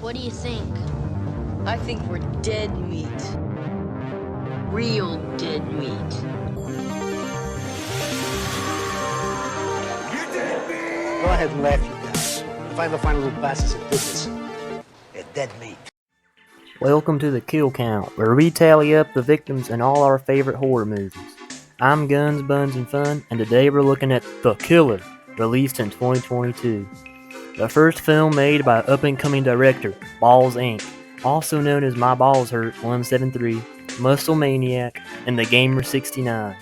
What do you think? I think we're dead meat. Real dead meat. Go ahead and laugh, you guys. If I ever find a little bastards that did this, they're dead meat. Welcome to the Kill Count, where we tally up the victims in all our favorite horror movies. I'm Guns, Buns, and Fun, and today we're looking at The Killer, released in 2022. The first film made by up-and-coming director Balls Inc., also known as My Balls Hurt 173, Muscle Maniac, and The Gamer 69.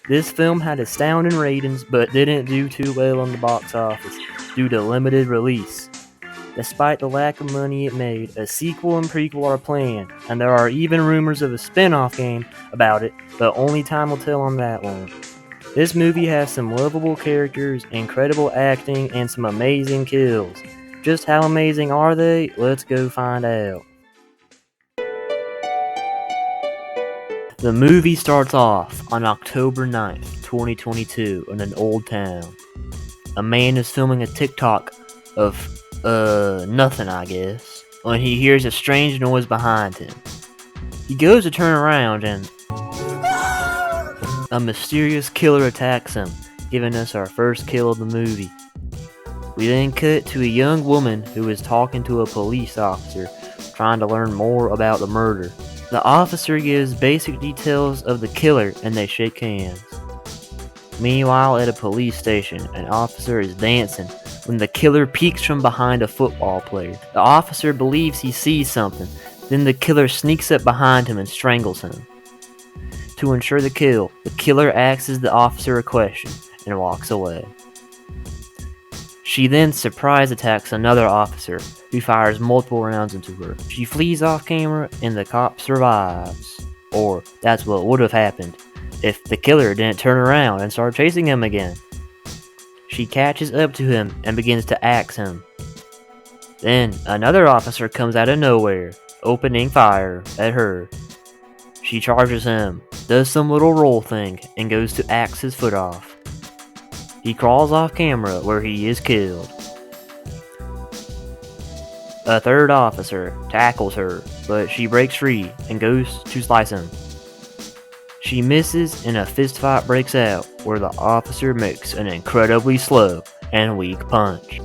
This film had astounding ratings, but didn't do too well on the box office due to limited release. Despite the lack of money it made, a sequel and prequel are planned, and there are even rumors of a spin-off game about it, but only time will tell on that one. This movie has some lovable characters, incredible acting, and some amazing kills. Just how amazing are they? Let's go find out. The movie starts off on October 9th, 2022 in an old town. A man is filming a TikTok of nothing, I guess, when he hears a strange noise behind him. He goes to turn around and a mysterious killer attacks him, giving us our first kill of the movie. We then cut to a young woman who is talking to a police officer, trying to learn more about the murder. The officer gives basic details of the killer and they shake hands. Meanwhile, at a police station, an officer is dancing when the killer peeks from behind a football player. The officer believes he sees something, then the killer sneaks up behind him and strangles him. To ensure the kill, the killer asks the officer a question and walks away. She then surprise attacks another officer, who fires multiple rounds into her. She flees off camera and the cop survives. Or, that's what would have happened if the killer didn't turn around and start chasing him again. She catches up to him and begins to axe him. Then, another officer comes out of nowhere, opening fire at her. She charges him, does some little roll thing, and goes to axe his foot off. He crawls off camera where he is killed. A third officer tackles her, but she breaks free and goes to slice him. She misses and a fistfight breaks out where the officer makes an incredibly slow and weak punch.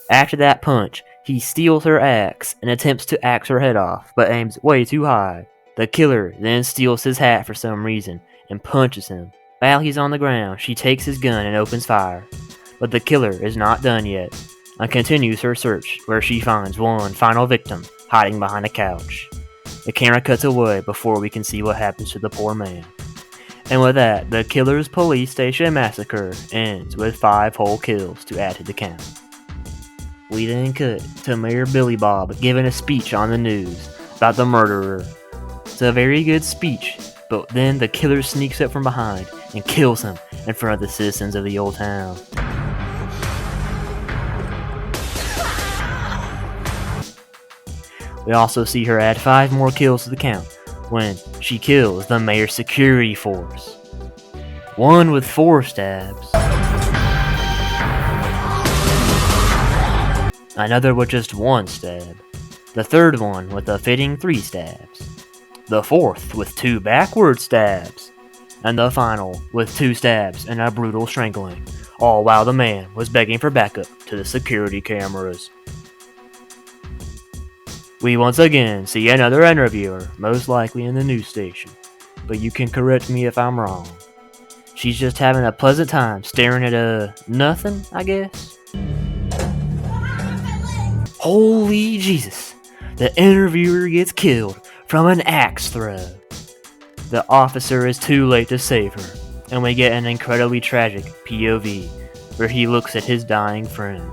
After that punch, he steals her axe and attempts to axe her head off, but aims way too high. The killer then steals his hat for some reason and punches him. While he's on the ground, she takes his gun and opens fire. But the killer is not done yet and continues her search, where she finds one final victim hiding behind a couch. The camera cuts away before we can see what happens to the poor man. And with that, the killer's police station massacre ends with 5 whole kills to add to the count. We then cut to Mayor Billy Bob giving a speech on the news about the murderer. It's a very good speech, but then the killer sneaks up from behind and kills him in front of the citizens of the old town. We also see her add 5 more kills to the count when she kills the mayor's security force. One with 4 stabs. Another with just 1 stab. The third one with a fitting 3 stabs. The fourth with 2 backward stabs. And the final with 2 stabs and a brutal strangling, all while the man was begging for backup to the security cameras. We once again see another interviewer, most likely in the news station, but you can correct me if I'm wrong. She's just having a pleasant time staring at nothing, I guess? Holy Jesus! The interviewer gets killed from an axe throw. The officer is too late to save her, and we get an incredibly tragic POV, where he looks at his dying friend.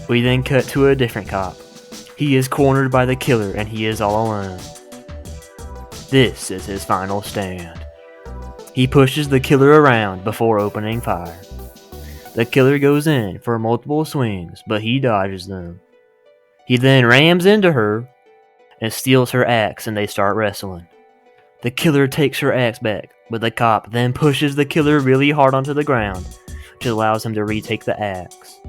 We then cut to a different cop. He is cornered by the killer and he is all alone. This is his final stand. He pushes the killer around before opening fire. The killer goes in for multiple swings, but he dodges them. He then rams into her and steals her axe and they start wrestling. The killer takes her axe back, but the cop then pushes the killer really hard onto the ground, which allows him to retake the axe.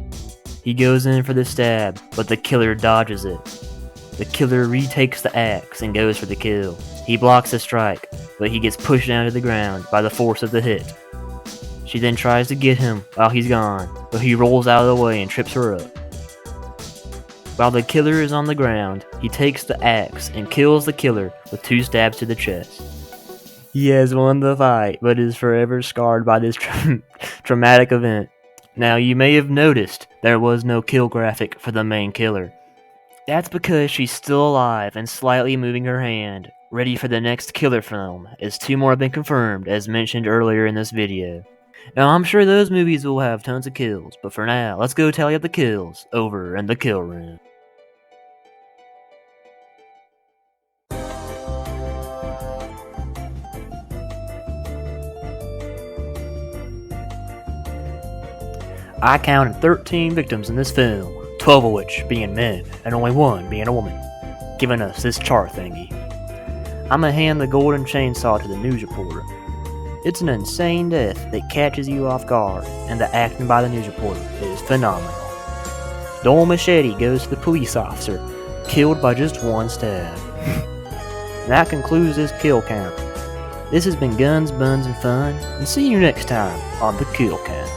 He goes in for the stab, but the killer dodges it. The killer retakes the axe and goes for the kill. He blocks the strike, but he gets pushed down to the ground by the force of the hit. She then tries to get him while he's gone, but he rolls out of the way and trips her up. While the killer is on the ground, he takes the axe and kills the killer with 2 stabs to the chest. He has won the fight, but is forever scarred by this traumatic event. Now, you may have noticed there was no kill graphic for the main killer. That's because she's still alive and slightly moving her hand, ready for the next killer film, as 2 more have been confirmed as mentioned earlier in this video. Now, I'm sure those movies will have tons of kills, but for now, let's go tally up the kills over in the kill room. I counted 13 victims in this film, 12 of which being men, and only 1 being a woman, giving us this chart thingy. I'ma hand the golden chainsaw to the news reporter. It's an insane death that catches you off guard, and the acting by the news reporter is phenomenal. The old machete goes to the police officer, killed by just 1 stab. That concludes this kill count. This has been Guns, Buns, and Fun, and see you next time on the Kill Count.